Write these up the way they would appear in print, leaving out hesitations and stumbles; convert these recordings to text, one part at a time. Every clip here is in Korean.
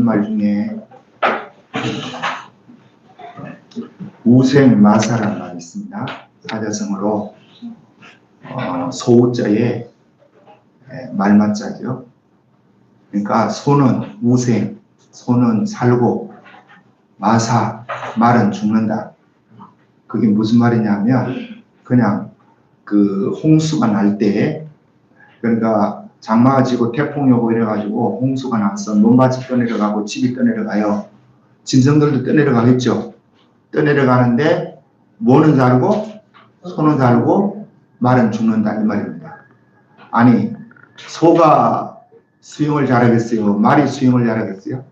말 중에 우생마사라는 말이 있습니다. 사자성어로 소우자에 말맞자죠. 그러니까 소는 우생, 소는 살고 마사, 말은 죽는다. 그게 무슨 말이냐면 그냥 그 홍수가 날 때, 그러니까 장마가 지고 태풍이 오고 이래가지고 홍수가 나서 논밭이 떠내려가고 집이 떠내려가요. 짐승들도 떠내려가겠죠. 떠내려가는데 뭐는 살고 소는 살고 말은 죽는다 이 말입니다. 아니 소가 수영을 잘하겠어요? 말이 수영을 잘하겠어요?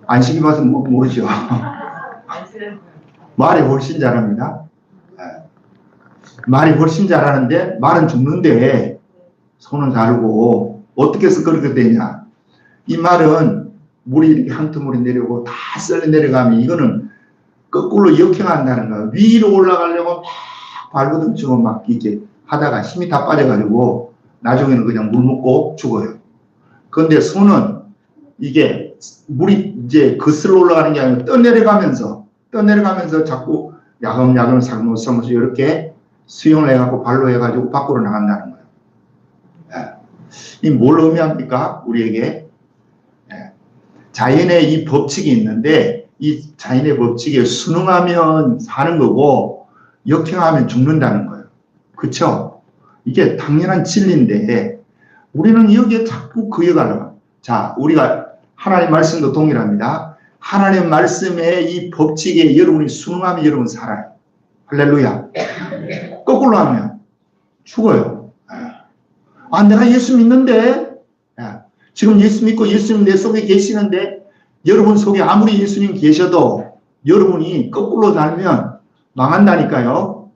안식이 봐서 모르죠. 말이 훨씬 잘합니다. 말이 훨씬 잘하는데 말은 죽는데 소는 살고 어떻게 해서 그렇게 되냐. 이 말은 물이 이렇게 한 투물이 내려오고 다 썰려 내려가면 이거는 거꾸로 역행한다는 거예요. 위로 올라가려고 막 발버둥 치고 막 이렇게 하다가 힘이 다 빠져가지고 나중에는 그냥 물 먹고 죽어요. 그런데 소는 이게 물이 이제 거슬러 올라가는 게 아니라 떠내려가면서 자꾸 야금야금 살면서 이렇게 수영을 해갖고 발로 해가지고 밖으로 나간다는 거예요. 이 뭘 의미합니까? 우리에게 자연의 이 법칙이 있는데 이 자연의 법칙에 순응하면 사는 거고 역행하면 죽는다는 거예요. 그렇죠? 이게 당연한 진리인데 우리는 여기에 자꾸 그여가려고. 자, 우리가 하나님 말씀도 동일합니다. 하나님 말씀의 이 법칙에 여러분이 순응하면 여러분 살아요. 할렐루야. 거꾸로 하면 죽어요. 아, 내가 예수 믿는데, 지금 예수 믿고 예수님 내 속에 계시는데, 여러분 속에 아무리 예수님 계셔도 여러분이 거꾸로 살면 망한다니까요.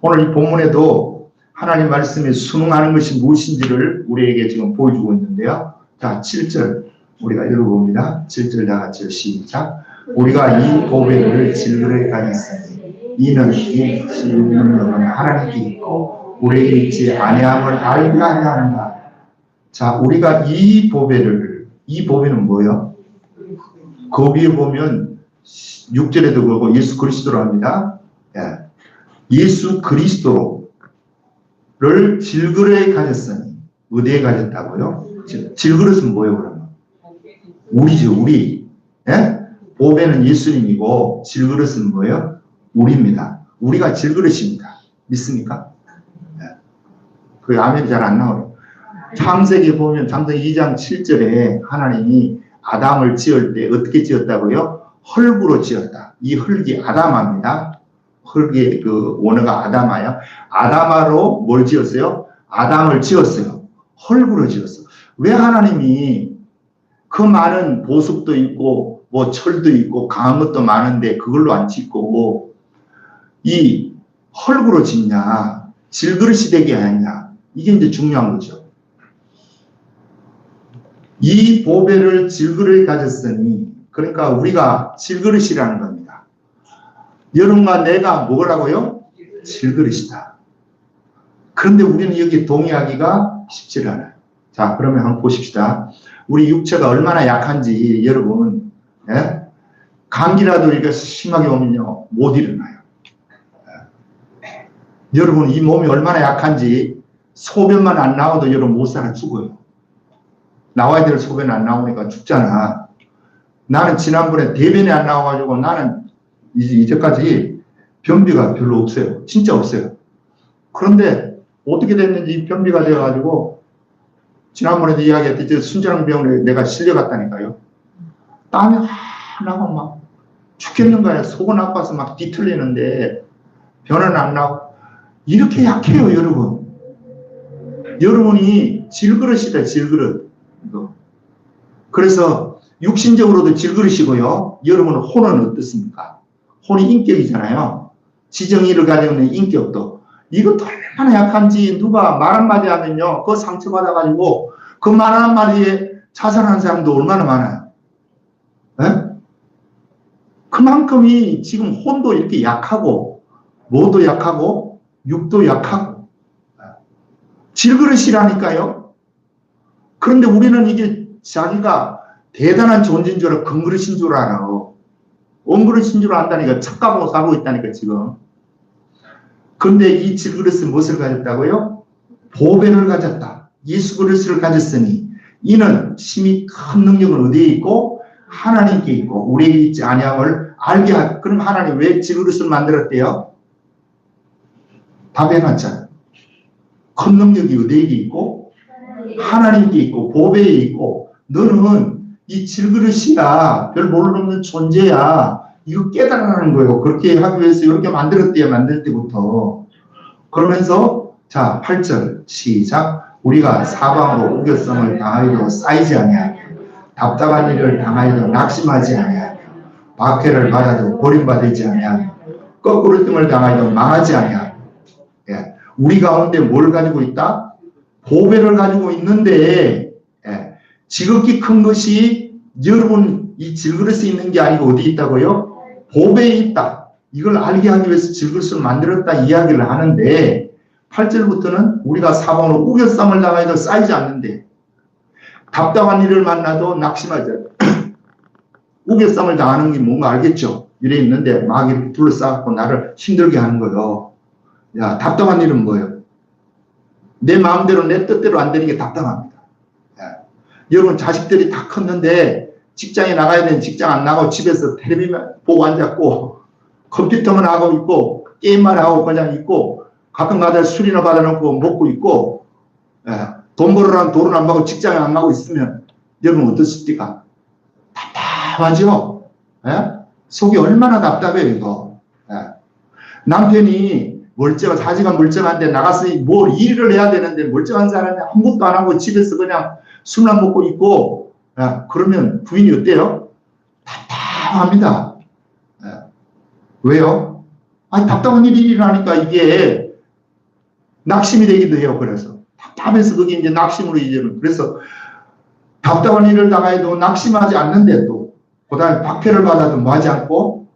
오늘 이 본문에도 하나님 말씀에 순응하는 것이 무엇인지를 우리에게 지금 보여주고 있는데요. 자, 7절 우리가 읽어봅니다. 7절 다 같이 시작. 우리가 이 보배를 질그레 가졌으니 이는 이 질그레는 하나님께 있고 우리에게 있지 아니함을 알려야 한다. 자, 우리가 이 보배는 뭐예요? 그 위에 보면 6절에도 그러고 예수 그리스도로 합니다. 예수 그리스도를 질그레 가졌으니 어디에 가졌다고요? 질그릇은 뭐예요 그러면? 우리죠, 우리. 보배는 예수님이고 질그릇은 뭐예요? 우리입니다. 우리가 질그릇입니다. 믿습니까? 그 아멘이 잘 안 나와요. 창세기 보면 창세기 2장 7절에 하나님이 아담을 지을 때 어떻게 지었다고요? 흙으로 지었다. 이 흙이 아담아입니다. 흙의 그 원어가 아담아요. 아담아로 뭘 지었어요? 아담을 지었어요. 흙으로 지었어. 왜 하나님이 그 많은 보석도 있고 뭐 철도 있고 강한 것도 많은데 그걸로 안 짓고 이 흙으로 짓냐? 질그릇이 되게 하냐? 이게 이제 중요한 거죠. 이 보배를 질그릇에 가졌으니 그러니까 우리가 질그릇이라는 겁니다. 여러분과 내가 뭐라고요? 질그릇이다. 그런데 우리는 여기 동의하기가 쉽지 않아요. 자, 그러면 한번 보십시다. 우리 육체가 얼마나 약한지 여러분, 감기라도 이렇게 심하게 오면요 못 일어나요. 여러분 이 몸이 얼마나 약한지 소변만 안 나와도 여러분 못 살아 죽어요. 나와야 될 소변이 안 나오니까 죽잖아. 나는 지난번에 대변이 안 나와가지고 나는 이제까지 변비가 별로 없어요. 진짜 없어요. 그런데 어떻게 됐는지 변비가 되어가지고 지난번에도 이야기했듯이 순장병원에 내가 실려갔다니까요. 땀이 나고 막 죽겠는 거야. 속은 아파서 막 뒤틀리는데 변은 안 나고. 이렇게 약해요, 여러분. 여러분이 질그릇이다, 질그릇. 그래서 육신적으로도 질그릇이고요. 여러분은 혼은 어떻습니까? 혼이 인격이잖아요. 지정의를 가지고 있는 인격도. 이것도 얼마나 약한지 누가 말 한마디 하면요. 그거 상처받아가지고 그 말 한마디에 자살하는 사람도 얼마나 많아요. 그만큼이 지금 혼도 이렇게 약하고 뭐도 약하고 육도 약하고 질그릇이라니까요. 그런데 우리는 이게 자기가 대단한 존재인 줄 알아, 금그릇인 줄 알아. 엄그릇인 줄 안다니까 착각하고 살고 있다니까 지금. 그런데 이 질그릇은 무엇을 가졌다고요? 보배를 가졌다. 예수 그리스도를 가졌으니 이는 심히 큰 능력은 어디에 있고 하나님께 있고 우리에게 있지 아니함을 알게 하고. 그럼 하나님 왜 질그릇을 만들었대요? 답해놨잖아요. 큰 능력이 어디에 있고 하나님께 있고 보배에 있고 너는 이 질그릇이야. 별 모르는 존재야. 이거 깨달아라는 거예요. 그렇게 하기 위해서 이렇게 만들었대요. 만들 때부터. 그러면서 자 8절 시작. 우리가 사방으로 우겨성을 당하여도 쌓이지 아니하며 답답한 일을 당하여도 낙심하지 아니하며 박해를 받아도 버림받지 아니하며 거꾸로 뜸을 당하여도 망하지 아니하며. 예. 우리 가운데 뭘 가지고 있다? 보배를 가지고 있는데 예. 지극히 큰 것이 여러분 이 질그릇에 있는 게 아니고 어디 있다고요? 보배에 있다. 이걸 알게 하기 위해서 질그릇을 만들었다 이야기를 하는데 8절부터는 우리가 사방으로 우겨쌈을 당하여도 쌓이지 않는데 답답한 일을 만나도 낙심하지 않는다. 우겨쌈을 당하는 게 뭔가 알겠죠? 이래 있는데 막 이렇게 둘러싸고 나를 힘들게 하는 거예요. 야, 답답한 일은 뭐예요? 내 마음대로 내 뜻대로 안 되는 게 답답합니다. 야, 여러분 자식들이 다 컸는데 직장에 나가야 되는 직장 안 나가고 집에서 텔레비만 보고 앉았고 컴퓨터만 하고 있고 게임만 하고 그냥 있고 가끔가다 술이나 받아놓고 먹고 있고 예, 돈 벌으라는 돈은 안 받고 직장에 안 가고 있으면 여러분 어떻습니까? 답답하죠? 예? 속이 얼마나 답답해요 이거. 예. 남편이 자지가 멀쩡한데 나가서 뭘 일을 해야 되는데 멀쩡한 사람이 아무것도 안 하고 집에서 그냥 술만 먹고 있고 예, 그러면 부인이 어때요? 답답합니다. 예. 왜요? 아니 답답한 일이 일어나니까 이게 낙심이 되기도 해요. 그래서 답답해서 그게 이제 낙심으로 이제는 그래서 답답한 일을 당해도 낙심하지 않는데 또 그다음에 박해를 받아도 뭐하지 않고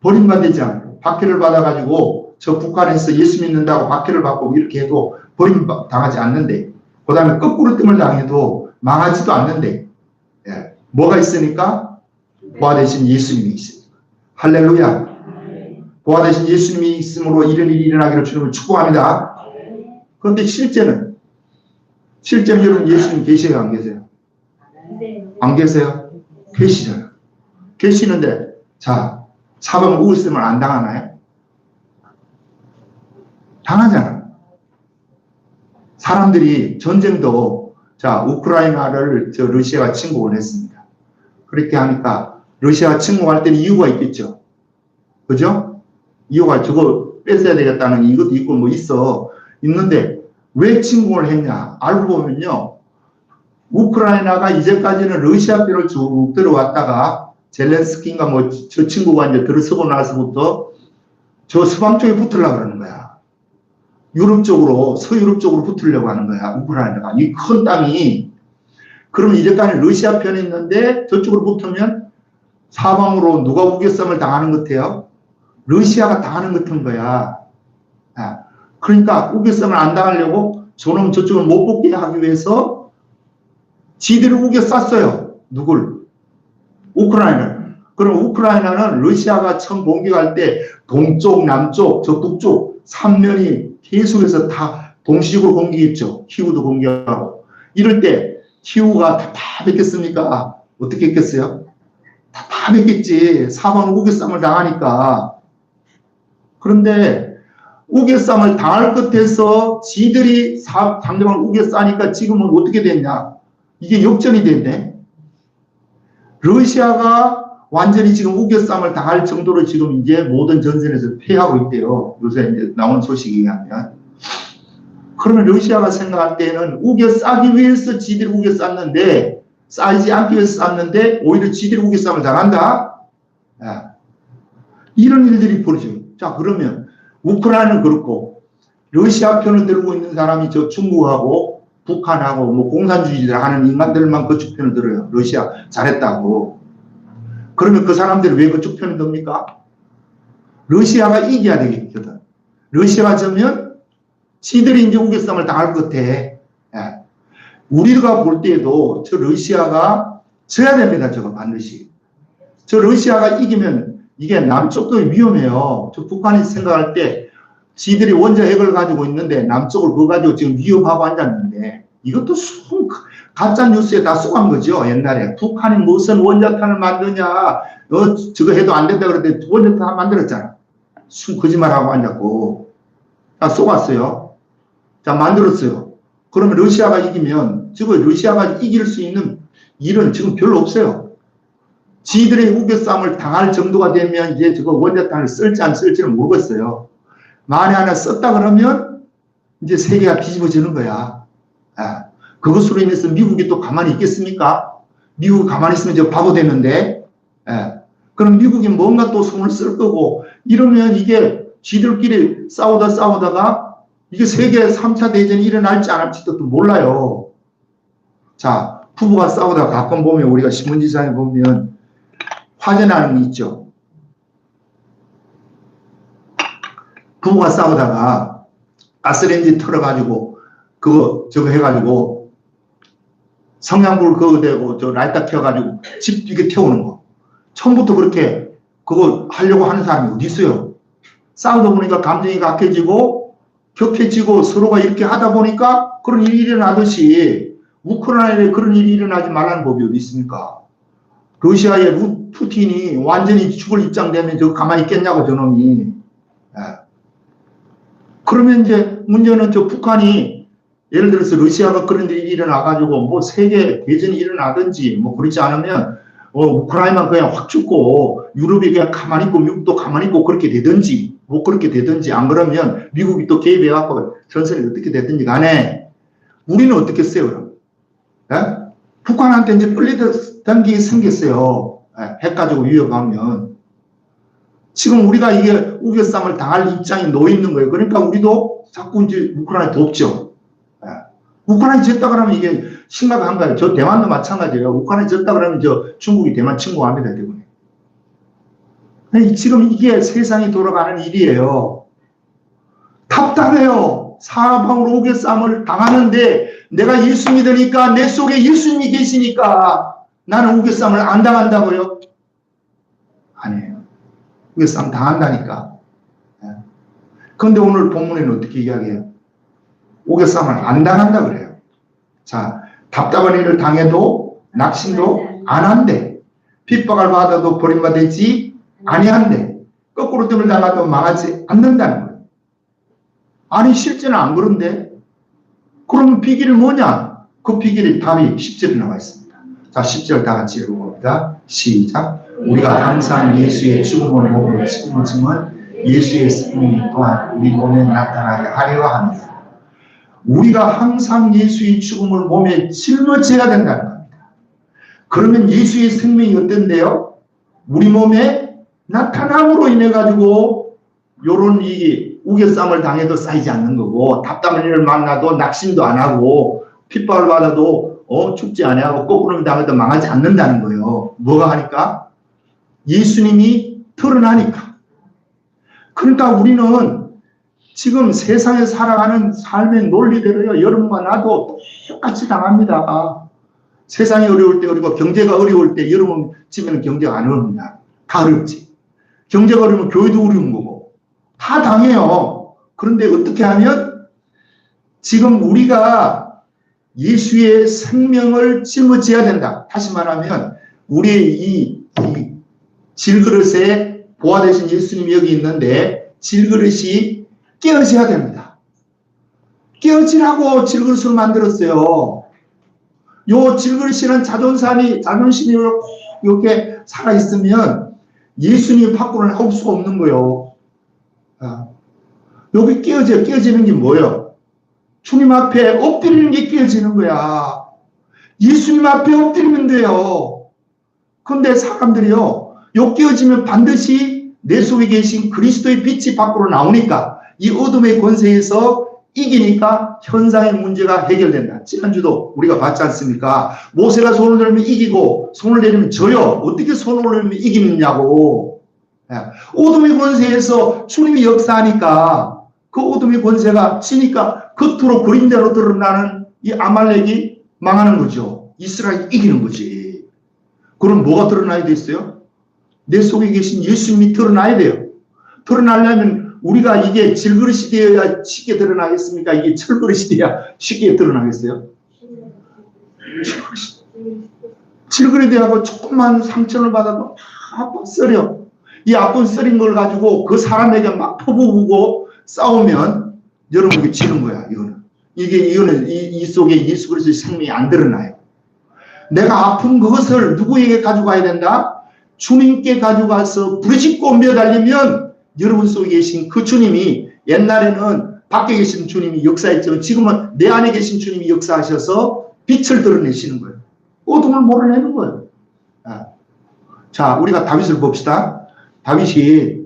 버림받지 않고 박해를 받아가지고 저 북한에서 예수 믿는다고 박해를 받고 이렇게 해도 버림당하지 않는데 그다음에 거꾸로 뜸을 당해도 망하지도 않는데 예. 뭐가 있으니까 보아 대신 예수님이 있습니다. 할렐루야. 보아 대신 예수님이 있으므로 이런 일이 일어나기를 주님을 축복합니다. 그런데 실제는 여러분 예수님 계세요? 안 계세요? 안 계세요? 계시잖아요. 계시는데 자 사방 우울sem을 안 당하나요? 당하잖아요. 사람들이 전쟁도 자 우크라이나를 러시아가 침공을 했습니다. 그렇게 하니까 러시아가 침공할 때는 이유가 있겠죠. 그죠? 이유가 저거 뺏어야 되겠다는 이것도 있고 뭐 있는데 왜 침공을 했냐? 알고 보면요. 우크라이나가 이제까지는 러시아 편을 쭉 들어왔다가 젤렌스키인가 뭐 저 친구가 이제 들어서고 나서부터 저 서방 쪽에 붙으려고 그러는 거야. 유럽 쪽으로, 서유럽 쪽으로 붙으려고 하는 거야. 우크라이나가. 이 큰 땅이. 그러면 이제까지 러시아 편에 있는데 저쪽으로 붙으면 사방으로 누가 우겨쌈을 당하는 것 같아요? 러시아가 당하는 것 같은 거야. 그러니까 우겨쌈을 안 당하려고 저놈 저쪽을 못 붙게 하기 위해서 지들을 우겨쌌어요. 누굴? 우크라이나를. 그럼 우크라이나는 러시아가 처음 공격할 때 동쪽, 남쪽, 저 북쪽 3면이 계속해서 다 동시적으로 공격했죠. 키우도 공격하고. 이럴 때 키우가 답답했겠습니까? 어떻게 했겠어요? 답답했겠지. 사방으로 우겨쌈을 당하니까. 그런데 우겨쌈을 당할 끝에서 지들이 상대방을 우겨싸니까 지금은 어떻게 됐냐? 이게 역전이 됐네. 러시아가 완전히 지금 우겨쌈을 당할 정도로 지금 이제 모든 전선에서 패하고 있대요. 요새 이제 나온 소식에 의하면. 그러면 러시아가 생각할 때는 우겨싸기 위해서 지들이 우겨쌌는데, 쌓이지 않기 위해서 쌌는데, 오히려 지들이 우겨쌈을 당한다? 이런 일들이 벌어져요. 자, 그러면 우크라이나는 그렇고, 러시아 편을 들고 있는 사람이 저 중국하고 북한하고 뭐 공산주의들 하는 인간들만 그쪽 편을 들어요. 러시아 잘했다고. 그러면 그 사람들이 왜 그쪽 편을 듭니까? 러시아가 이겨야 되겠거든. 러시아가 져면 지들이 이제 우겨쌈을 당할 것 같아. 우리가 볼 때에도 저 러시아가 져야 됩니다. 저거 반드시. 저 러시아가 이기면 이게 남쪽도 위험해요. 저 북한이 생각할 때 지들이 원자핵을 가지고 있는데 남쪽을 그거 가지고 지금 위협하고 앉았는데 이것도 가짜 뉴스에 다 쏘간 거죠. 옛날에 북한이 무슨 원자탄을 만드냐 저거 해도 안 된다 그랬는데 원자탄 만들었잖아. 거짓말하고 앉았고 다 쏘갔어요. 자, 만들었어요. 그러면 러시아가 이기면 저거 러시아가 이길 수 있는 일은 지금 별로 없어요. 지들의 우겨싸움을 당할 정도가 되면 이제 저거 원자탄을 쓸지 안 쓸지는 모르겠어요. 만에 하나 썼다 그러면 이제 세계가 뒤집어지는 거야. 아, 그것으로 인해서 미국이 또 가만히 있겠습니까? 미국이 가만히 있으면 저 바보 되는데, 그럼 미국이 뭔가 또 손을 쓸 거고, 이러면 이게 지들끼리 싸우다가 이게 세계 3차 대전이 일어날지 안 할지도 또 몰라요. 자, 부부가 싸우다가 가끔 보면 우리가 신문지상에 보면 화재 나는 게 있죠. 부부가 싸우다가 가스레인지 털어가지고 저거 해가지고 성냥불 그거 대고 저 라이터 켜가지고 집 이렇게 태우는 거. 처음부터 그렇게 그거 하려고 하는 사람이 어디 있어요? 싸우다 보니까 감정이 격해지고 서로가 이렇게 하다 보니까 그런 일이 일어나듯이 우크라이나에 그런 일이 일어나지 말라는 법이 어디 있습니까? 러시아의 푸틴이 완전히 죽을 입장 되면 저 가만히 있겠냐고 저놈이. 그러면 이제 문제는 저 북한이 예를 들어서 러시아가 그런 일이 일어나가지고 뭐 세계 대전이 일어나든지 뭐 그렇지 않으면 우크라이나만 그냥 확 죽고 유럽이 그냥 가만히 있고 미국도 가만히 있고 그렇게 되든지 뭐 그렇게 되든지 안 그러면 미국이 또 개입해갖고 전선이 어떻게 되든지 간에 우리는 어떻게 했어요 그럼? 북한한테 이제 끌리던 게 생겼어요. 핵 가지고 위협하면. 지금 우리가 이게 우겨싸움을 당할 입장에 놓여 있는 거예요. 그러니까 우리도 자꾸 이제 우크라이나 돕죠. 우크라이나 졌다 그러면 이게 심각한 거예요. 저 대만도 마찬가지예요. 우크라이나 졌다 그러면 저 중국이 대만 침공합니다. 때문에. 지금 이게 세상이 돌아가는 일이에요. 답답해요. 사방으로 우겨싸움을 당하는데 내가 예수 믿으니까 내 속에 예수님이 계시니까 나는 우겨싸움을 안 당한다고요? 아니에요. 우겨싸움 당한다니까. 그런데 오늘 본문에는 어떻게 이야기해요? 우겨싸움을 안 당한다 그래요. 자, 답답한 일을 당해도 낙심도 안 한대. 핍박을 받아도 버림받지 아니한대. 거꾸로 뜸을 당해도 망하지 않는다는 거예요. 아니 실제는 안 그런데 그러면 비결이 뭐냐? 그 비결이 답이 10절에 나와 있습니다. 자, 10절 다 같이 읽어봅니다. 시작. 우리가 항상 예수의 죽음을 보고 짊어짐은 예수의 생명이 또한 우리 몸에 나타나게 하려 합니다. 우리가 항상 예수의 죽음을 몸에 짊어져야 된다는 겁니다. 그러면 예수의 생명이 어떤데요? 우리 몸에 나타남으로 인해 가지고 요런 이 우겨싸움을 당해도 쌓이지 않는 거고 답답한 일을 만나도 낙심도 안 하고 핍박을 받아도 죽지 아니하고 거꾸로 당해도 망하지 않는다는 거예요. 뭐가 하니까? 예수님이 드러나니까. 그러니까 우리는 지금 세상에 살아가는 삶의 논리대로요. 여러분과 나도 똑같이 당합니다. 세상이 어려울 때 어렵고 경제가 어려울 때 여러분 집에는 경제가 안 어렵니다. 다 어렵지. 경제가 어려우면 교회도 어려운 거고 다 당해요. 그런데 어떻게 하면 지금 우리가 예수의 생명을 짊어져야 된다. 다시 말하면 우리의 이 질그릇에 보아 되신 예수님이 여기 있는데 질그릇이 깨어져야 됩니다. 깨어지라고 질그릇을 만들었어요. 요 질그릇이란 자존심이 꼭 이렇게 살아있으면 예수님 밖으로는 할 수가 없는 거예요. 여기 깨어지는 게 뭐예요? 주님 앞에 엎드리는 게 깨어지는 거야. 예수님 앞에 엎드리면 돼요. 그런데 사람들이요, 요 깨어지면 반드시 내 속에 계신 그리스도의 빛이 밖으로 나오니까 이 어둠의 권세에서 이기니까 현상의 문제가 해결된다. 지난주도 우리가 봤지 않습니까? 모세가 손을 들면 이기고 손을 내리면 져요. 어떻게 손을 올리면 이기느냐고. 어둠의 권세에서 주님이 역사하니까 그 어둠의 권세가 지니까 겉으로 그림자로 드러나는 이 아말렉이 망하는 거죠. 이스라엘이 이기는 거지. 그럼 뭐가 드러나야 되겠어요? 내 속에 계신 예수님이 드러나야 돼요. 드러나려면 우리가 이게 질그릇이 되어야 쉽게 드러나겠습니까? 이게 철그릇이 되어야 쉽게 드러나겠어요? 질그릇이 되어서 조금만 상처를 받아도 아파 썰려. 이 아픈 썰인 걸 가지고 그 사람에게 막 퍼부고 싸우면 여러분에게 지는 거야. 이거는 이 속에 예수 그리스도의 생명이 안 드러나요. 내가 아픈 그것을 누구에게 가져가야 된다? 주님께 가져가서 부르짖고 매달리면 여러분 속에 계신 그 주님이, 옛날에는 밖에 계신 주님이 역사했지만 지금은 내 안에 계신 주님이 역사하셔서 빛을 드러내시는 거예요. 어둠을 몰아내는 거예요. 자, 우리가 다윗을 봅시다. 다윗이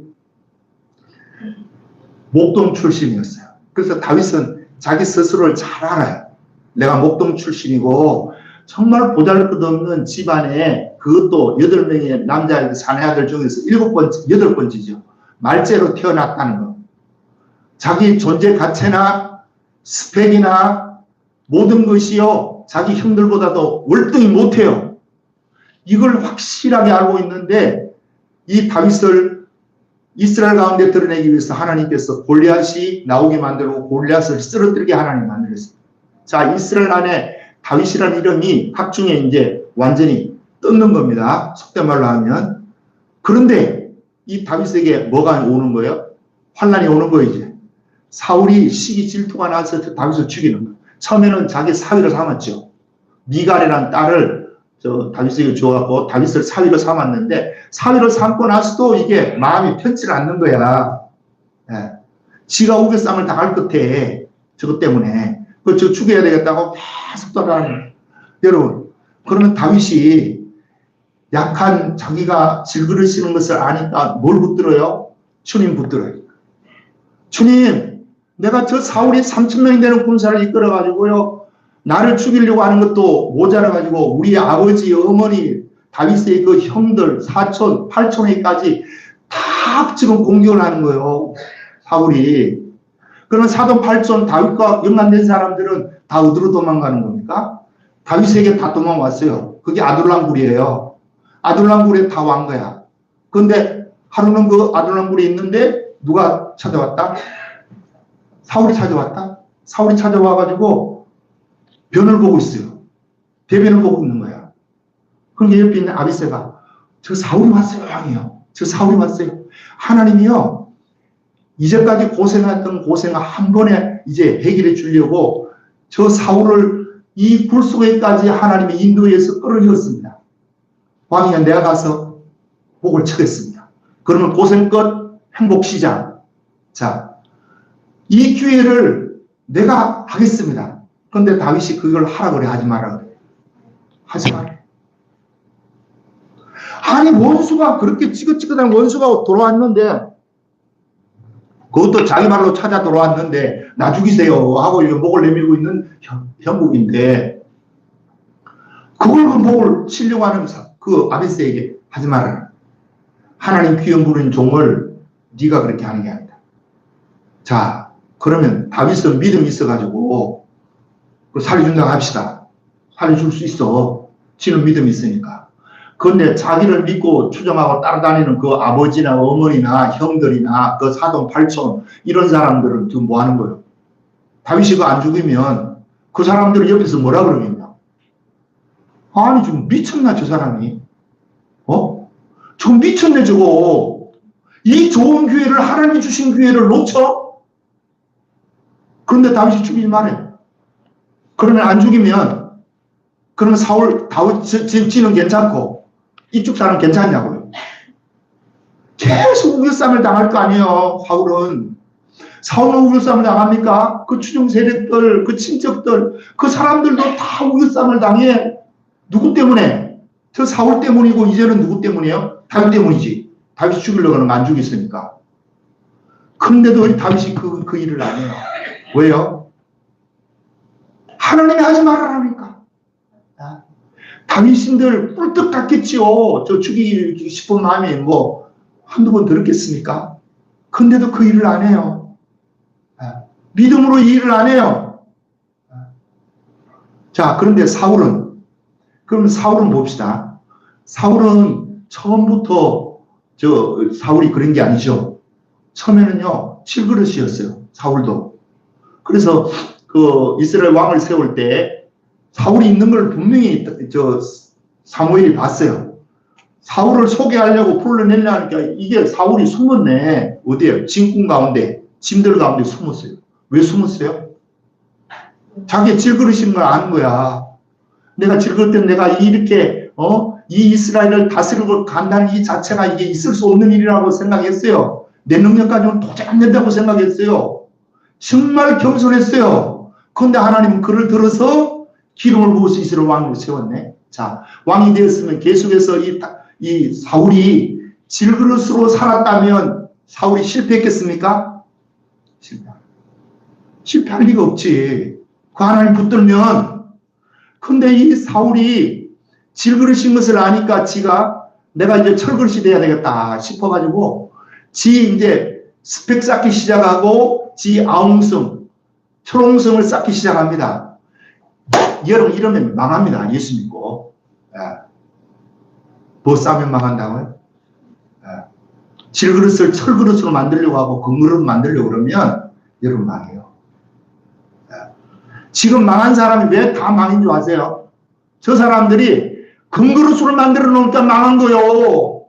목동 출신이었어요. 그래서 다윗은 자기 스스로를 잘 알아요. 내가 목동 출신이고 정말 보잘것없는 집안에, 그것도 8명의 남자 사내 아들 중에서 8번째죠. 말째로 태어났다는 거. 자기 존재 가치나 스펙이나 모든 것이요, 자기 형들보다도 월등히 못해요. 이걸 확실하게 알고 있는데, 이 다윗을 이스라엘 가운데 드러내기 위해서 하나님께서 골리앗이 나오게 만들고 골리앗을 쓰러뜨리게 하나님 만들었어요. 자, 이스라엘 안에 다윗이라는 이름이 학중에 이제 완전히 뜯는 겁니다. 속된 말로 하면. 그런데 이 다윗에게 뭐가 오는 거예요? 환란이 오는 거예요, 이제. 사울이 시기 질투가 나서 다윗을 죽이는 거예요. 처음에는 자기 사위로 삼았죠. 미갈이라는 딸을 다윗에게 주어갖고 다윗을 사위로 삼았는데, 사위로 삼고 나서도 이게 마음이 편치 않는 거야. 예. 지가 우겨쌈을 당할 끝에 저것 때문에 저 죽여야 되겠다고 계속 따라하는. 여러분, 그러면 다윗이 약한 자기가 질그릇이는 것을 아니까 뭘 붙들어요? 주님 붙들어요. 주님, 내가 저 사울이 3,000명이 되는 군사를 이끌어가지고요, 나를 죽이려고 하는 것도 모자라가지고 우리 아버지, 어머니, 다윗의 그 형들, 사촌, 팔촌에까지 다 지금 공격을 하는 거예요. 사울이. 그러면 사돈 팔촌, 다윗과 연관된 사람들은 다 어디로 도망가는 겁니까? 다윗에게 다 도망왔어요. 그게 아둘람굴이에요. 아둘람굴에 다 왕 거야. 그런데 하루는 그 아둘람굴에 있는데 누가 찾아왔다? 사울이 찾아왔다? 사울이 찾아와가지고 변을 보고 있어요. 대변을 보고 있는 거야. 그럼 옆에 있는 아비새가, 저 사울이 왔어요, 왕이요. 저 사울이 왔어요. 하나님이요, 이제까지 고생했던 고생을 한 번에 이제 해결해 주려고 저 사울을 이 굴 속에까지 하나님이 인도해서 끌어들였습니다. 왕이요, 내가 가서 목을 치겠습니다. 그러면 고생 끝, 행복 시작. 자, 이 기회를 내가 하겠습니다. 그런데 다윗이 그걸 하라 그래, 하지 마라 그래. 하지 마라. 아니, 원수가 그렇게 찌긋찌긋한 원수가 돌아왔는데, 그것도 자기 말로 찾아 돌아왔는데 나 죽이세요 하고 목을 내밀고 있는 형국인데, 그걸 목을 치려고 하는 그 아비새에게 하지 말아라. 하나님 귀한 부르는 종을 네가 그렇게 하는 게 아니다. 자, 그러면 다윗은 믿음이 있어가지고 살려준다고 합시다. 살려줄 수 있어. 지는 믿음이 있으니까. 그런데 자기를 믿고 추종하고 따라다니는 그 아버지나 어머니나 형들이나 그 사돈 팔촌 이런 사람들은 지금 뭐 하는 거예요? 다윗이 그거 안 죽이면 그 사람들은 옆에서 뭐라 그러겠냐? 아니, 지금 미쳤나 저 사람이? 저 미쳤네 저거. 이 좋은 기회를, 하나님이 주신 기회를 놓쳐? 그런데 다윗이 죽이지 말아요. 그러면 안 죽이면, 그러면 다윗 지는 괜찮고 이쪽 사람 괜찮냐고요. 계속 우겨쌈을 당할 거 아니에요. 사울은 우겨쌈을 당합니까? 그 추종 세력들, 그 친척들, 그 사람들도 다 우겨쌈을 당해. 누구 때문에? 저 사울 때문이고, 이제는 누구 때문이에요? 다윗 때문이지. 다윗이 죽이려고 하는 거 안 죽였으니까. 그런데도 우리 다윗이 그 일을 안 해요. 왜요? 하나님이 하지 말아라니까. 다윗인들 꿀떡 같겠지요. 저 죽이고 싶은 마음이 뭐 한두 번 들었겠습니까? 근데도 그 일을 안 해요. 믿음으로 이 일을 안 해요. 자, 그런데 사울은, 그럼 사울은 봅시다. 사울은 처음부터 사울이 그런 게 아니죠. 처음에는요, 칠그릇이었어요. 사울도. 그래서 이스라엘 왕을 세울 때 사울이 있는 걸 분명히 사무엘이 봤어요. 사울을 소개하려고 불러내려 하니까 이게 사울이 숨었네. 어디에요? 짐꾼 가운데, 짐들 가운데 숨었어요. 왜 숨었어요? 자기 질그릇인 걸 아는 거야. 내가 질그릇 때 내가 이렇게, 이 이스라엘을 다스리고 간다는 이 자체가 이게 있을 수 없는 일이라고 생각했어요. 내 능력 가지고는 도저히 안 된다고 생각했어요. 정말 겸손했어요. 그런데 하나님은 그를 들어서 기름을 부어서 이스라엘 왕으로 세웠네. 자, 왕이 되었으면 계속해서 이 사울이 질그릇으로 살았다면 사울이 실패했겠습니까? 실패할 리가 없지. 그 하나님 붙들면. 근데 이 사울이 질그릇인 것을 아니까 지가 내가 이제 철그릇이 돼야 되겠다 싶어가지고 지 이제 스펙 쌓기 시작하고 지 아웅성, 철옹성을 쌓기 시작합니다. 여러분 이러면 망합니다. 예수 믿고. 뭐 싸면 망한다고요? 질그릇을 철그릇으로 만들려고 하고 금그릇 만들려고 그러면 여러분 망해요. 지금 망한 사람이 왜 다 망인 줄 아세요? 저 사람들이 금그릇으로 만들어 놓으니까 망한 거요.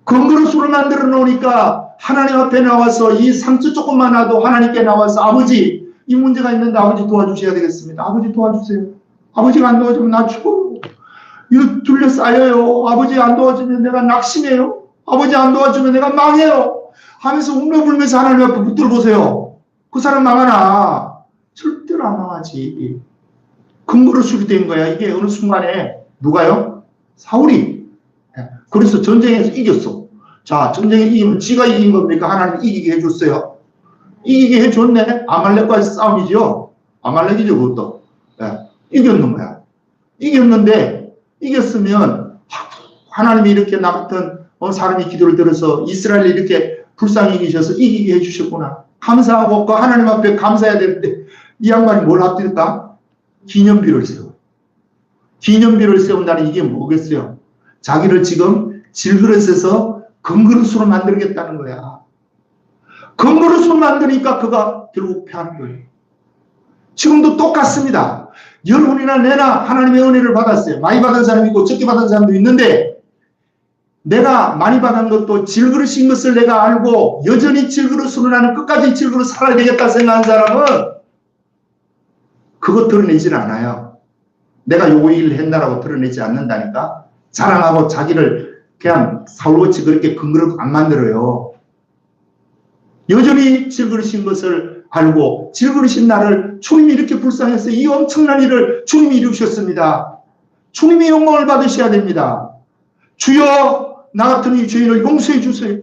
금그릇으로 만들어 놓으니까 하나님 앞에 나와서 이 상처 조금만 나도 하나님께 나와서 아버지 이 문제가 있는데 아버지 도와주셔야 되겠습니다. 아버지 도와주세요. 아버지가 안 도와주면 나 죽어. 이거 둘러싸여요. 아버지 안 도와주면 내가 낙심해요. 아버지 안 도와주면 내가 망해요. 하면서 울며불면서 하나님 앞에 붙들어 보세요. 그 사람 망하나? 절대로 안 망하지. 금그릇이 된 거야. 이게 어느 순간에 누가요? 사울이. 그래서 전쟁에서 이겼어. 자, 전쟁에 이기면 지가 이긴 겁니까? 하나님 이기게 해줬어요. 이기게 해줬네. 아말렉과의 싸움이죠. 아말렉이죠, 그것도. 이겼는 거야. 이겼는데 이겼으면 하나님이 이렇게 나 같은 사람이 기도를 들어서 이스라엘을 이렇게 불쌍히 이기셔서 이기게 해주셨구나. 감사하고 그 하나님 앞에 감사해야 되는데 이 양반이 뭘 합니까? 기념비를 세워. 기념비를 세운다는 이게 뭐겠어요? 자기를 지금 질그릇에서 금그릇으로 만들겠다는 거야. 금그릇으로 만드니까 그가 결국 패하는 거예요. 지금도 똑같습니다. 여러분이나 내나 하나님의 은혜를 받았어요. 많이 받은 사람이 있고 적게 받은 사람도 있는데 내가 많이 받은 것도 질그릇인 것을 내가 알고 여전히 질그릇으로 나는 끝까지 질그릇 살아야 되겠다 생각하는 사람은 그거 드러내질 않아요. 내가 요 일을 했나라고 드러내지 않는다니까. 자랑하고 자기를 그냥 사울같이 그렇게 금그릇 안 만들어요. 여전히 질그릇인 것을 알고 질그릇인 나를 주님이 이렇게 불쌍해서 이 엄청난 일을 주님이 이루셨습니다. 주님이 영광을 받으셔야 됩니다. 주여 나 같은 이 죄인을 용서해 주세요.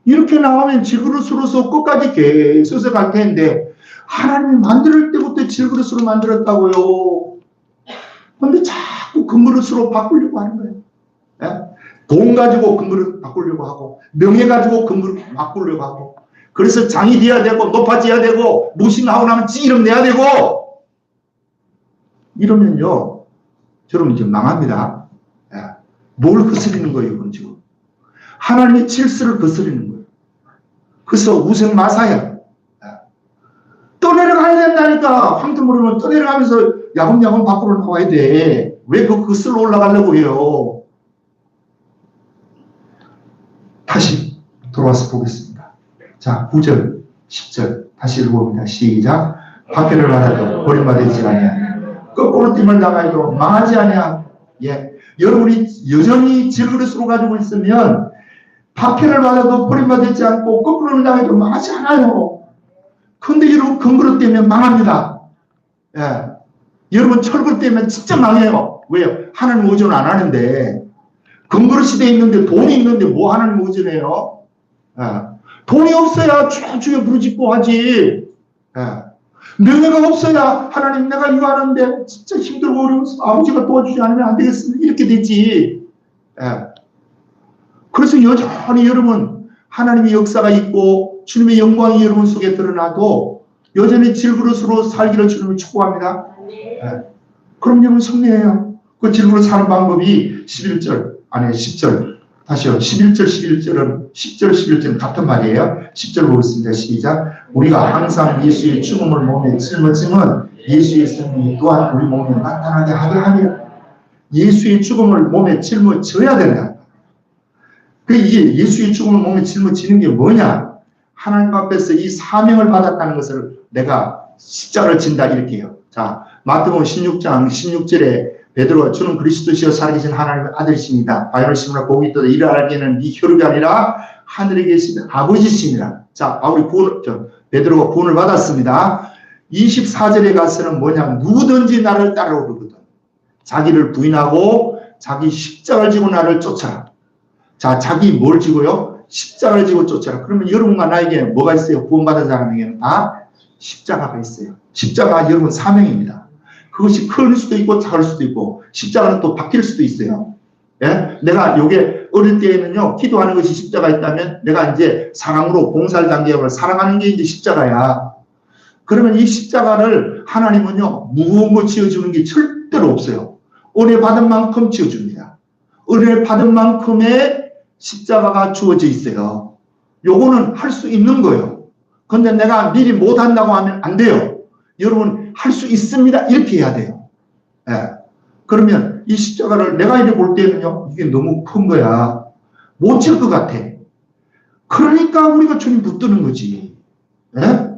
이렇게 나오면 질그릇으로서 끝까지 계속 갈 텐데 하나님이 만들 때부터 질그릇으로 만들었다고요. 그런데 자꾸 금그릇으로 바꾸려고 하는 거예요. 돈 가지고 금그릇 바꾸려고 하고 명예 가지고 금그릇 바꾸려고 하고 그래서 장이 돼야 되고 높아져야 되고 무신하고 나면 찌름 내야 되고 이러면요 여러분 이제 망합니다. 뭘 거스리는 거예요 그건 지금? 하나님의 질서를 거스리는 거예요. 그래서 우상 마사야 떠내려가야 된다니까. 황금으로는 떠내려가면서 야금야금 밖으로 나와야 돼. 왜 그 거슬러 올라가려고 해요? 다시 돌아와서 보겠습니다. 자, 9절, 10절 다시 읽어봅니다. 시작. 박해를 받아도 버림받지 아니야. 거꾸로 띠을 나가도 망하지 아니야. 예, 여러분이 여전히 질그릇으로 가지고 있으면 박해를 받아도 버림받지 않고 거꾸로 나가도 망하지 않아요. 근데 여러분 금그릇 때문에 망합니다. 예. 여러분 철그릇 때문에 진짜 망해요. 왜요? 하나님 의존 안 하는데 금그릇이 돼 있는데 돈이 있는데 뭐 하나님 의존해요? 예. 돈이 없어야 주여 부르짖고 하지. 예. 명예가 없어야 하나님 내가 이거 하는데 진짜 힘들고 어려워서 아버지가 도와주지 않으면 안 되겠습니다. 이렇게 되지. 예. 그래서 여전히 여러분 하나님의 역사가 있고 주님의 영광이 여러분 속에 드러나도 여전히 질그릇으로 살기를 주님을 축복합니다. 네. 그럼 여러분 승리해요. 그 질그릇 사는 방법이 11절, 아니 10절, 다시요. 11절, 11절은 10절, 11절은 같은 말이에요. 10절 보겠습니다. 시작. 우리가 항상 예수의 죽음을 몸에 짊어짐은 예수의 승리 또한 우리 몸에 나타나게 하게 하며 예수의 죽음을 몸에 짊어져야 된다. 이게 예수의 죽음을 몸에 짊어지는 게 뭐냐? 하나님 앞에서 이 사명을 받았다는 것을 내가 십자가를 진다 이렇게 해요. 자, 마태복음 16장 16절에 베드로가 주는 그리스도시여 살아계신 하나님의 아들이십니다. 바요를 심으라 고기 떠다 이를 알기에는 네 혈육이 아니라 하늘에 계신 아버지십니다. 자, 베드로가 구원을 받았습니다. 24절에 가서는 뭐냐? 누구든지 나를 따라오거든. 자기를 부인하고 자기 십자가를 지고 나를 쫓아라. 자, 자기 뭘 지고요? 십자가를 지고 쫓아라. 그러면 여러분과 나에게 뭐가 있어요? 구원받은 사람에게는 다 십자가가 있어요. 십자가 여러분 사명입니다. 그것이 클 수도 있고 작을 수도 있고 십자가는 또 바뀔 수도 있어요. 예? 내가 요게 어릴 때에는요, 기도하는 것이 십자가 있다면 내가 이제 사랑으로 봉사를 단계하고 사랑하는 게 이제 십자가야. 그러면 이 십자가를 하나님은요, 무거운 지어주는 게 절대로 없어요. 은혜 받은 만큼 지어줍니다. 은혜 받은 만큼의 십자가가 주어져 있어요. 요거는 할 수 있는 거예요. 근데 내가 미리 못한다고 하면 안 돼요. 여러분, 할 수 있습니다. 이렇게 해야 돼요. 예. 그러면 이 십자가를 내가 이렇게 볼 때는요, 이게 너무 큰 거야. 못 칠 것 같아. 그러니까 우리가 주님 붙드는 거지. 예?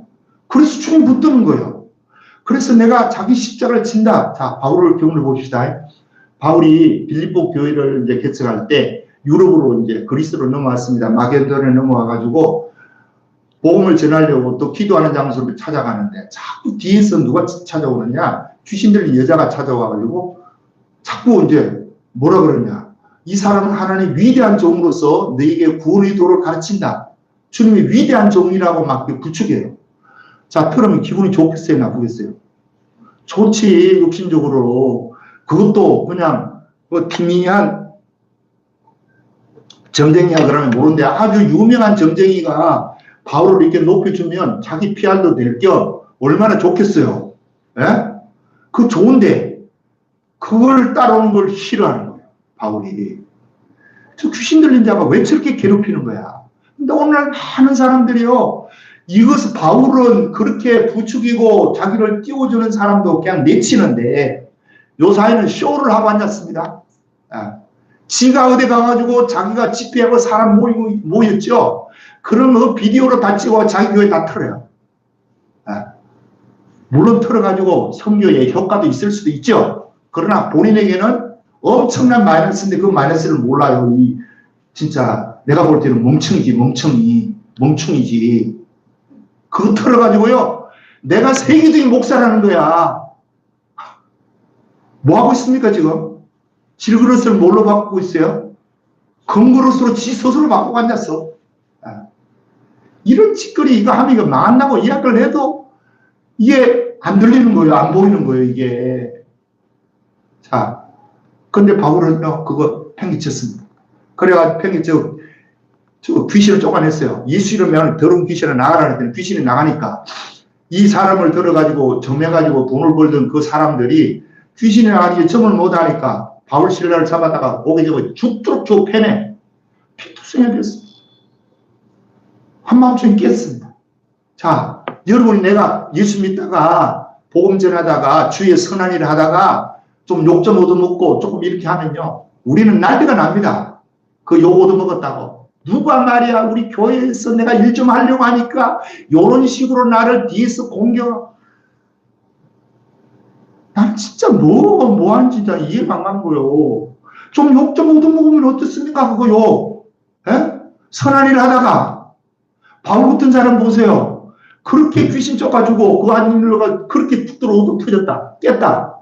그래서 주님 붙드는 거예요. 그래서 내가 자기 십자가를 진다. 자, 바울의 경우를 봅시다. 바울이 빌립보 교회를 이제 개척할 때 유럽으로 이제 그리스로 넘어왔습니다. 마게도니아에 넘어와가지고 복음을 전하려고 또 기도하는 장소를 찾아가는데 자꾸 뒤에서 누가 찾아오느냐? 귀신 들린 여자가 찾아와가지고 자꾸 이제 뭐라 그러냐? 이 사람은 하나님의 위대한 종으로서 너에게 구원의 도를 가르친다. 주님의 위대한 종이라고 막 부추겨요. 자, 그러면 기분이 좋겠어요? 나쁘겠어요? 좋지, 육신적으로. 그것도 그냥 팅밍한 점쟁이야 그러면 모르는데 아주 유명한 점쟁이가 바울을 이렇게 높여주면 자기 PR도 낼 겸 얼마나 좋겠어요. 예? 그 좋은데 그걸 따라오는 걸 싫어하는 거예요. 바울이. 저 귀신 들린 자가 왜 저렇게 괴롭히는 거야. 근데 오늘 많은 사람들이요. 이것을 바울은 그렇게 부추기고 자기를 띄워주는 사람도 그냥 내치는데 요 사이는 쇼를 하고 앉았습니다. 지가 어디 가가지고 자기가 집회하고 사람 모였죠. 그러면 비디오로 다 찍어 자기 교회 다 틀어요. 물론 틀어가지고 선교에 효과도 있을 수도 있죠. 그러나 본인에게는 엄청난 마이너스인데 그 마이너스를 몰라요. 진짜 내가 볼 때는 멍청이지. 그거 틀어가지고요. 내가 세계적인 목사라는 거야. 뭐 하고 있습니까 지금? 질그릇을 뭘로 바꾸고 있어요? 금그릇으로 지 스스로 바꾸고 앉았어. 이런 짓거리 이거 하면 이거 망한다고 이야기를 해도 이게 안 들리는 거예요. 안 보이는 거예요. 이게. 자, 근데 바울은요 그거 팽개쳤습니다. 그래가지고 저 귀신을 쫓아냈어요. 예수 이름으로 더러운 귀신을 나가라 했더니 귀신이 나가니까 이 사람을 들어가지고 점해가지고 돈을 벌던 그 사람들이 귀신이 나가니까 점을 못하니까 바울 신라를 잡아다가 오게 되고 죽도록 쭉 패네. 피투성이 됐어. 한마음쯤 깼습니다. 자, 여러분이 내가 예수 믿다가 복음 전하다가 주위에 선한 일을 하다가 좀 욕 좀 얻어먹고 조금 이렇게 하면요. 우리는 날개가 납니다. 그 욕 얻어먹었다고. 누가 말이야 우리 교회에서 내가 일 좀 하려고 하니까 이런 식으로 나를 뒤에서 공격. 난 진짜 뭐 하는지 다 이해가 안 가는 거요. 좀 욕 좀 얻어먹으면 어떻습니까 그거 욕. 에? 선한 일을 하다가 바울 같은 사람 보세요. 그렇게 귀신 쪄가지고 그 안일로가 그렇게 툭 들어오고 터졌다. 깼다.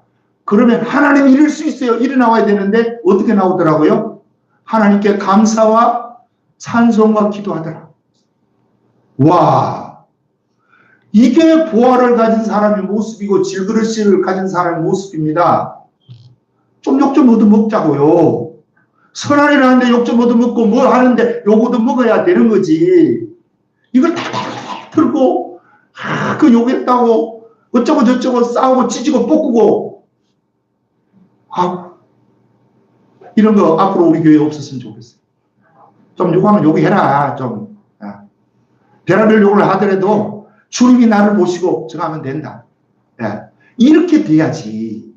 그러면 하나님 이럴 수 있어요. 일이 나와야 되는데 어떻게 나오더라고요? 하나님께 감사와 찬송과 기도하더라. 와, 이게 보화를 가진 사람의 모습이고 질그릇을 가진 사람의 모습입니다. 좀 욕 좀 얻어먹자고요. 선한 일 하는데 욕 좀 얻어먹고 뭘 하는데 욕 얻어먹어야 되는 거지. 이걸 다 들고 그 욕했다고 어쩌고 저쩌고 싸우고 찢고 볶고 이런 거 앞으로 우리 교회에 없었으면 좋겠어요. 좀 욕하면 욕해라. 좀 별의별 욕을 하더라도 주님이 나를 보시고 정하면 된다. 이렇게 돼야지.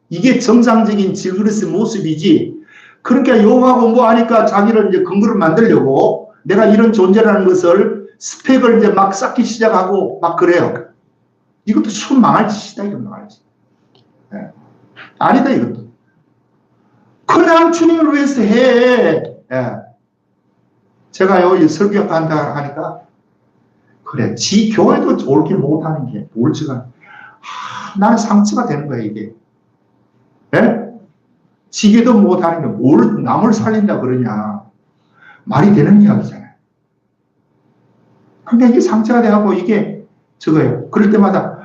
이게 정상적인 질그릇의 모습이지. 그러니까 욕하고 뭐 하니까 자기를 이제 근거를 만들려고 내가 이런 존재라는 것을 스펙을 이제 막 쌓기 시작하고 막 그래요. 이것도 순 망할 짓이다. 이건 망할 짓. 아니다 이것도. 그냥 주님을 위해서 해. 제가요 설교학 한다 하니까 그래 지 교회도 옳게 못하는 게 옳지가 나는 상처가 되는 거야 이게. 지게도 못하는 게 뭘 남을 살린다 그러냐. 말이 되는 이야기잖아요. 근데 이게 상처가 돼갖고 이게 저거예요. 그럴 때마다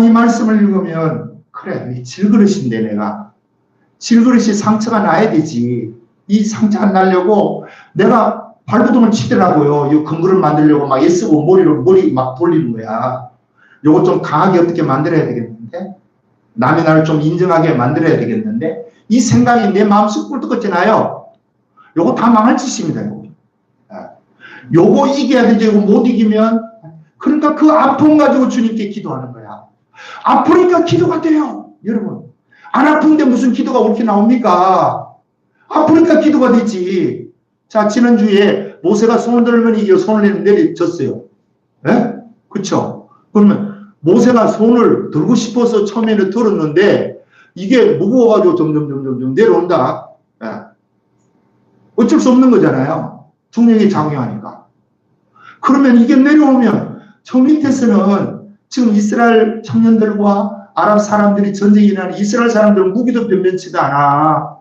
이 말씀을 읽으면 그래 이 질그릇인데 내가 질그릇이 상처가 나야 되지. 이 상처 안 나려고 내가 발버둥을 치더라고요. 이 근거를 만들려고 막 애쓰고 머리 막 돌리는 거야. 요거 좀 강하게 어떻게 만들어야 되겠는데 남의 나를 좀 인정하게 만들어야 되겠는데 이 생각이 내 마음속 꿀떡거지나요? 요거 다 망할 짓입니다. 요거 이겨야 되지. 요거 못 이기면 그러니까 그 아픔 가지고 주님께 기도하는 거야. 아프니까 기도가 돼요. 여러분 안 아픈데 무슨 기도가 옳게 나옵니까? 아프니까 기도가 되지. 자 지난주에 모세가 손을 들면 이겨 손을 내려졌어요. 그쵸? 그러면 모세가 손을 들고 싶어서 처음에는 들었는데 이게 무거워가지고 점점 내려온다. 어쩔 수 없는 거잖아요. 중력이 작용하니까. 그러면 이게 내려오면 저 밑에서는 지금 이스라엘 청년들과 아랍 사람들이 전쟁이 일어나는 이스라엘 사람들은 무기도 변변치도 않아.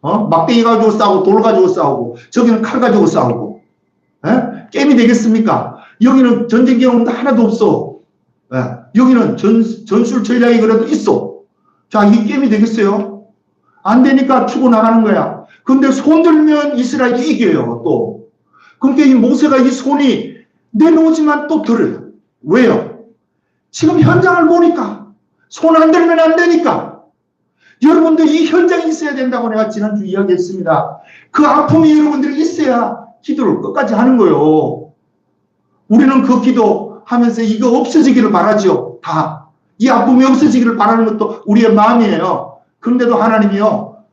막대기 가지고 싸우고 돌 가지고 싸우고 저기는 칼 가지고 싸우고 게임이 되겠습니까? 여기는 전쟁 경험도 하나도 없어. 여기는 전술 전략이 그래도 있어. 자, 이 게임이 되겠어요? 안 되니까 치고 나가는 거야. 근데 손 들면 이스라엘이 이겨요, 또. 그러니까 이 모세가 이 손이 내놓지만 또 들어요. 왜요? 지금 현장을 보니까 손 안 들면 안 되니까. 여러분들 이 현장이 있어야 된다고 내가 지난주 이야기했습니다. 그 아픔이 여러분들이 있어야 기도를 끝까지 하는 거예요. 우리는 그 기도 하면서 이거 없어지기를 바라죠. 다. 이 아픔이 없어지기를 바라는 것도 우리의 마음이에요. 그런데도 하나님이요.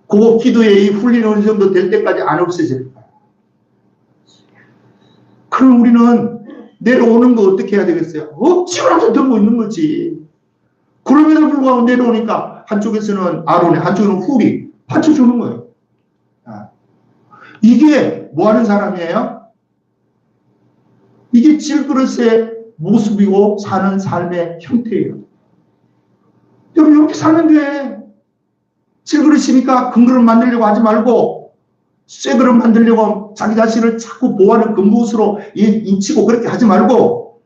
그 기도의 이 훈련이 어느 정도 될 때까지 안 없어질 거예요. 그럼 우리는 내려오는 거 어떻게 해야 되겠어요? 억지로라도 들고 있는 거지. 그럼에도 불구하고 내려오니까 한쪽에서는 아론이 한쪽에는 훌이 받쳐주는 거예요. 이게 뭐 하는 사람이에요? 이게 질그릇의 모습이고 사는 삶의 형태예요. 여러분 이렇게 살면 돼. 질그릇이니까 근그릇 만들려고 하지 말고 쇠 그릇 만들려고 자기 자신을 자꾸 보호하는 금붕으로 인치고 그렇게 하지 말고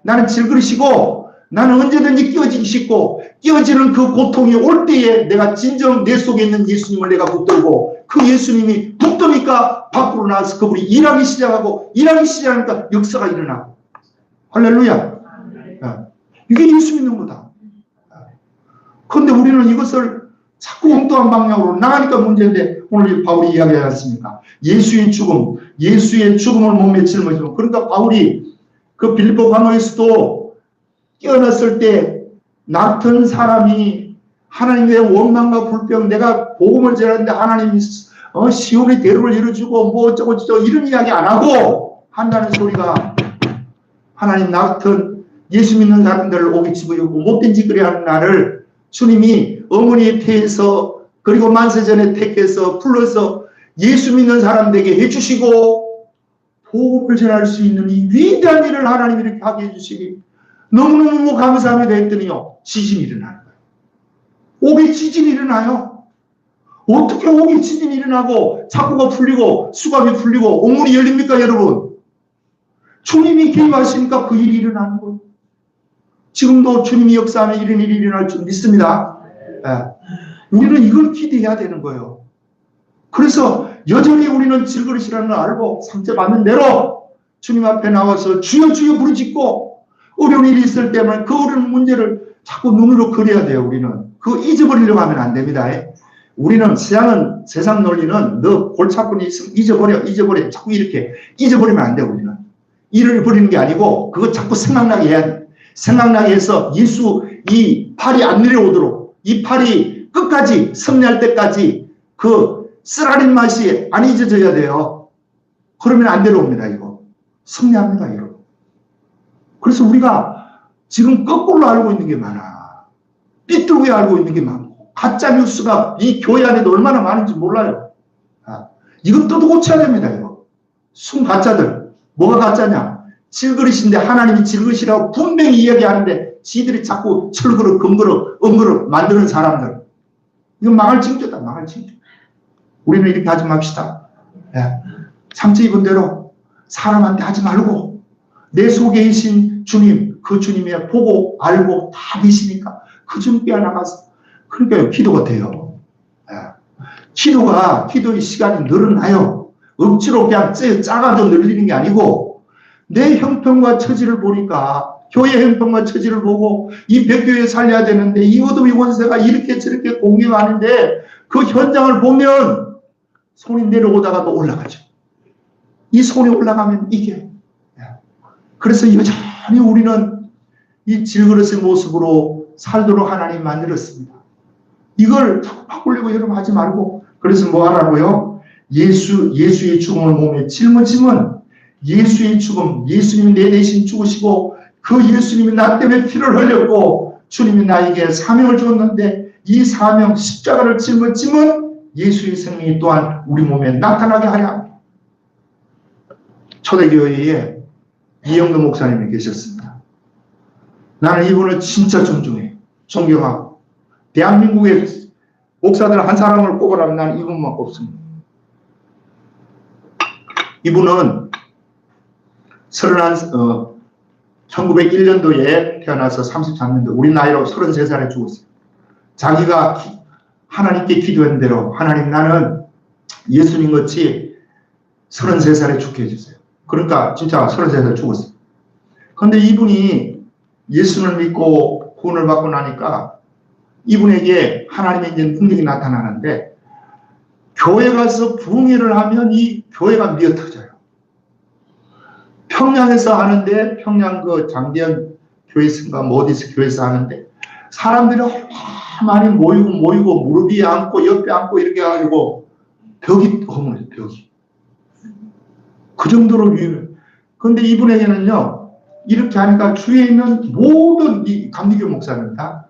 나는 질그릇이고 나는 언제든지 끼어지기 쉽고 끼어지는 그 고통이 올 때에 내가 진정 내 속에 있는 예수님을 내가 붙들고 그 예수님이 붙드니까 밖으로 나와서 그분이 일하기 시작하고 일하기 시작하니까 역사가 일어나고 할렐루야. 이게 예수 믿는 거다. 그런데 우리는 이것을 자꾸 엉뚱한 방향으로 나가니까 문제인데 오늘 바울이 이야기하지 않습니까? 예수의 죽음을 못 맺히는 거죠. 그러니까 바울이 그 빌립보 광야에서도 깨어났을 때 나 같은 사람이 하나님의 원망과 불평 내가 복음을 전하는데 하나님이 시온의 대로를 열어주고 뭐 어쩌고 저쩌고 이런 이야기 안 하고 한다는 소리가 하나님 나 같은 예수 믿는 사람들을 오기 집어주고 못된 짓거리 하는 나를 주님이 어머니의 태에서 그리고 만세전에 택해서 불러서 예수 믿는 사람들에게 해주시고 복음을 전할 수 있는 이 위대한 일을 하나님이 이렇게 하게 해주시기 너무너무 감사합니다 했더니요 지진이 일어나는 거예요. 옥에 지진이 일어나요. 어떻게 옥에 지진이 일어나고 착고가 풀리고 수갑이 풀리고 옥문이 열립니까 여러분? 주님이 개입하시니까 그 일이 일어나는 거예요. 지금도 주님이 역사하면 이런 일이 일어날 줄 믿습니다. 우리는 이걸 기대해야 되는 거예요. 그래서 여전히 우리는 질그릇이라는 걸 알고 상처받는 대로 주님 앞에 나와서 주여 주여 부르짖고 어려운 일이 있을 때만 그 어려운 문제를 자꾸 눈으로 그려야 돼요. 우리는 그 잊어버리려고 하면 안 됩니다. 우리는 세상 논리는 너 골차분이 있으면 잊어버려 자꾸 이렇게 잊어버리면 안 돼요. 우리는 일을 버리는 게 아니고 그거 자꾸 생각나게 해야 돼. 생각나게 해서 예수 이 팔이 안 내려오도록 이 팔이 끝까지 승리할 때까지 그 쓰라린 맛이 안 잊어져야 돼요. 그러면 안 내려옵니다. 이거 승리합니다. 여러분. 그래서 우리가 지금 거꾸로 알고 있는 게 많아. 삐뚤게 알고 있는 게 많고 가짜 뉴스가 이 교회 안에도 얼마나 많은지 몰라요. 이건 또 고쳐야 됩니다. 이거 순 가짜들. 뭐가 가짜냐? 질그릇인데 하나님이 질그릇이라고 분명히 이야기하는데 지들이 자꾸 철그릇, 금그릇, 은그릇 만드는 사람들. 이건 망할 징조다. 망할 징조. 우리는 이렇게 하지 맙시다. 상처 입은 대로 사람한테 하지 말고 내 속에 계신 주님, 그 주님의 보고 알고 다 계시니까 그 주님께 나가서 그러니까 기도가 돼요. 기도의 시간이 늘어나요. 억지로 그냥 짜가지고 늘리는 게 아니고 내 형편과 처지를 보니까 교회 형편과 처지를 보고 이 백교회 살려야 되는데 이 어둠의 원세가 이렇게 저렇게 공격하는데 그 현장을 보면 손이 내려오다가도 올라가죠. 이 손이 올라가면 이게. 그래서 여전히 우리는 이 질그릇의 모습으로 살도록 하나님 만들었습니다. 이걸 자꾸 바꾸려고 여러분 하지 말고. 그래서 뭐 하라고요? 예수의 죽음을 몸에 짊어지면 예수의 죽음, 예수님이 내 대신 죽으시고 그 예수님이 나 때문에 피를 흘렸고 주님이 나에게 사명을 줬는데 이 사명 십자가를 짊어지면 예수의 생명이 또한 우리 몸에 나타나게 하려 합니다. 초대교회에 이영도 목사님이 계셨습니다. 나는 이분을 진짜 존중해. 존경하고 대한민국의 목사들 한 사람을 꼽으라면 나는 이분만 꼽습니다. 이분은 1901년도에 태어나서 33년도 우리 나이로 33살에 죽었어요. 자기가 하나님께 기도한 대로 하나님 나는 예수님 같이 33살에 죽게 해주세요. 그러니까 진짜 33살에 죽었어요. 그런데 이분이 예수를 믿고 구원을 받고 나니까 이분에게 하나님의 이제 능력이 나타나는데 교회 가서 부흥회를 하면 이 교회가 미어터져요. 평양에서 하는데 평양 그 장대현 교회에서인가 뭐 어디서 교회에서 하는데 사람들이 얼마나 많이 모이고 무릎 위에 앉고 옆에 앉고 이렇게 해가지고 벽이 허물어요. 벽이. 그 정도로 유명해요. 그런데 이분에게는요 이렇게 하니까 주위에 있는 모든 이 감리교 목사입니다.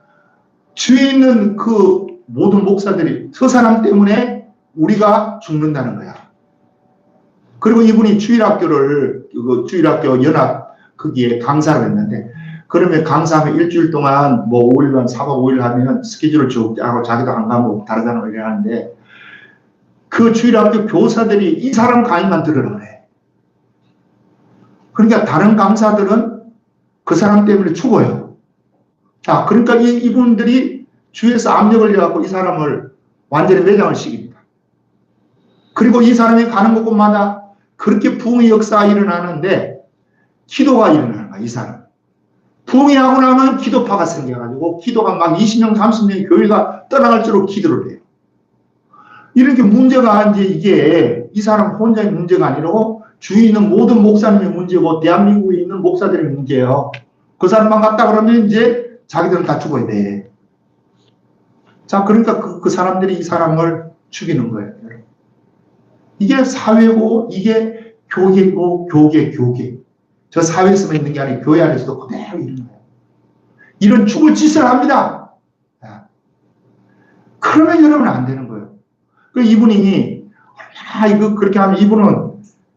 주위에 있는 그 모든 목사들이 저 사람 때문에 우리가 죽는다는 거야. 그리고 이분이 주일학교 연합 거기에 강사를 했는데 그러면 강사하면 일주일 동안 뭐 5일간 4박 5일 하면 스케줄을 쭉 하고 자기도 안 가면 다르다는 걸 하는데 그 주일학교 교사들이 이 사람 강의만 들으라 그래. 그러니까 다른 강사들은 그 사람 때문에 죽어요. 자, 그러니까 이분들이 주위에서 압력을 해갖고 이 사람을 완전히 매장을 시킵니다. 그리고 이 사람이 가는 곳마다 그렇게 부흥의 역사가 일어나는데 기도가 일어나는 거야, 이 사람. 부흥이 하고 나면 기도파가 생겨가지고 기도가 막 20명, 30명의 교회가 떠나갈 줄로 기도를 해요. 이렇게 문제가 이제 이게 이 사람 혼자의 문제가 아니고 주위에 있는 모든 목사님의 문제고 대한민국에 있는 목사들의 문제예요. 그 사람만 갔다 그러면 이제 자기들은 다 죽어야 돼. 자, 그러니까 그 사람들이 이 사람을 죽이는 거예요. 이게 사회고 이게 교계고 교계. 저 사회에서만 있는 게 아니고 교회 안에서도 그대로 이런 거예요. 이런 죽을 짓을 합니다. 그러면 여러분은 안 되는 거예요. 이분이 이거 그렇게 하면 이분은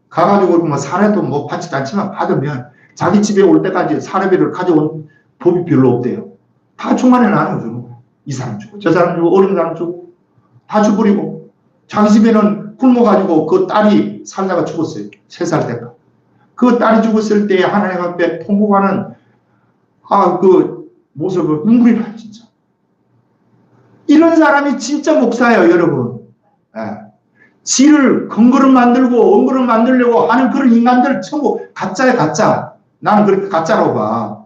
가가지고 뭐 사례도 뭐 받지도 않지만 받으면 자기 집에 올 때까지 사례비를 가져온 법이 별로 없대요. 다 중간에 나눠주는 거예요. 이 사람 주고 저 사람 주고 어린 사람 주고 다 주버리고 자기 집에는 굶어가지고 그 딸이 살다가 죽었어요. 3살 때가. 그 딸이 죽었을 때 하나님 앞에 통곡하는 그 모습을 눈물이 나요. 진짜. 이런 사람이 진짜 목사예요. 여러분. 지를 근거를 만들고 언거를 만들려고 하는 그런 인간들 전부 가짜야 가짜. 나는 그렇게 가짜라고 봐.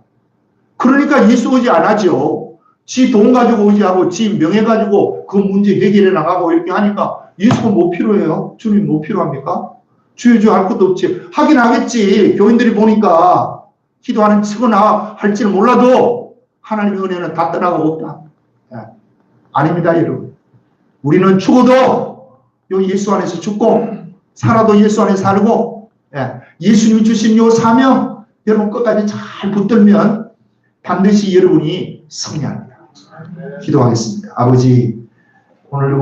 그러니까 예수 의지 안 하죠. 지 돈 가지고 의지하고 지 명예 가지고 그 문제 해결해 나가고 이렇게 하니까 예수가 뭐 필요해요? 주님 뭐 필요합니까? 주여 할 것도 없지. 하긴 하겠지. 교인들이 보니까 기도하는 척은 할지는 몰라도 하나님의 은혜는 다 떠나가고 없다. 예. 아닙니다, 여러분. 우리는 죽어도 요 예수 안에서 죽고 살아도 예수 안에 살고 예수님이 주신 요 사명 여러분 끝까지 잘 붙들면 반드시 여러분이 승리합니다. 기도하겠습니다. 아버지 오늘